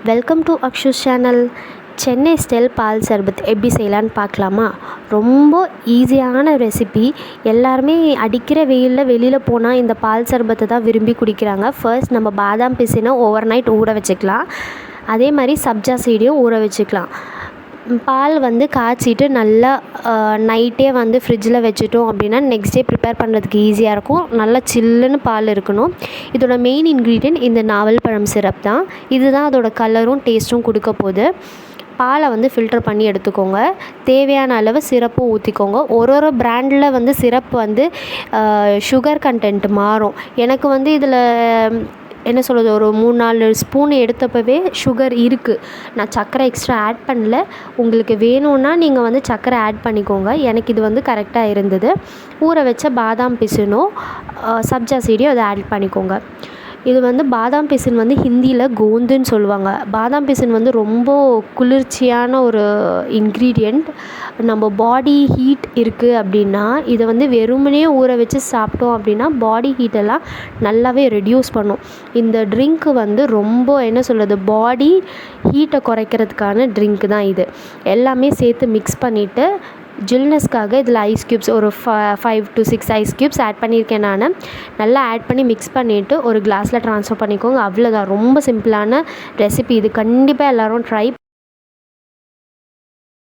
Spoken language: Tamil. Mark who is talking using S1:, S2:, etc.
S1: Welcome to Akshu's channel. Chennai style பால் சர்பத் எப்படி செய்யலான்னு பார்க்கலாமா? ரொம்ப ஈஸியான ரெசிபி. எல்லாருமே அடிக்கிற வெயிலில் வெளியில் போனால் இந்த பால் சர்பத்தை தான் விரும்பி குடிக்கிறாங்க. ஃபர்ஸ்ட் நம்ம பாதாம் பிசினை ஓவர் நைட் ஊற வச்சுக்கலாம். அதே மாதிரி சப்ஜா சீடையும் ஊற வச்சுக்கலாம். பால் காய்ச்சிட்டு நல்லா நைட்டே ஃப்ரிட்ஜில் வச்சுட்டோம் அப்படின்னா நெக்ஸ்ட் டே ப்ரிப்பேர் பண்ணுறதுக்கு ஈஸியாக இருக்கும். நல்லா சில்லுன்னு பால் இருக்கணும். இதோட மெயின் இன்க்ரீடியன்ட் இந்த நாவல் பழம் சிரப் தான். இதுதான் அதோட கலரும் டேஸ்ட்டும் கொடுக்க போகுது. பாலை ஃபில்டர் பண்ணி எடுத்துக்கோங்க. தேவையான அளவு சிரப்பும் ஊற்றிக்கோங்க. ஒரு பிராண்டில் சிரப் சுகர் கண்டென்ட் மாறும். எனக்கு இதில் என்ன சொல்கிறது, ஒரு 3-4 ஸ்பூன் எடுத்தப்பவே சுகர் இருக்குது. நான் சர்க்கரை எக்ஸ்ட்ரா ஆட் பண்ணல. உங்களுக்கு வேணும்னா நீங்கள் சர்க்கரை ஆட் பண்ணிக்கோங்க. எனக்கு இது கரெக்டாக இருந்தது. ஊற வச்ச பாதாம் பிசினும் சப்ஜா சீடையும் அதை ஆட் பண்ணிக்கோங்க. இது பாதாம் பிசின் ஹிந்தியில் கோந்துன்னு சொல்லுவாங்க. பாதாம் பிசின் ரொம்ப குளிர்ச்சியான ஒரு இன்க்ரீடியண்ட். நம்ம பாடி ஹீட் இருக்குது அப்படின்னா இதை வெறுமனே ஊற வச்சு சாப்பிட்டோம் அப்படின்னா பாடி ஹீட்டெல்லாம் நல்லாவே ரெடியூஸ் பண்ணும். இந்த ட்ரிங்க்கு ரொம்ப என்ன சொல்கிறது, பாடி ஹீட்டை குறைக்கிறதுக்கான ட்ரிங்க்கு தான் இது. எல்லாமே சேர்த்து மிக்ஸ் பண்ணிவிட்டு ஜில்னஸ்க்காக இதில் ஐஸ் க்யூப்ஸ் ஒரு 5 to 6 ஐஸ் க்யூப்ஸ் ஆட் பண்ணியிருக்கேன். நான் நல்லா ஆட் பண்ணி மிக்ஸ் பண்ணிவிட்டு ஒரு கிளாஸில் ட்ரான்ஸ்ஃபர் பண்ணிக்கோங்க. அவ்வளோதான். ரொம்ப சிம்பிளான ரெசிபி இது. கண்டிப்பாக எல்லோரும் ட்ரை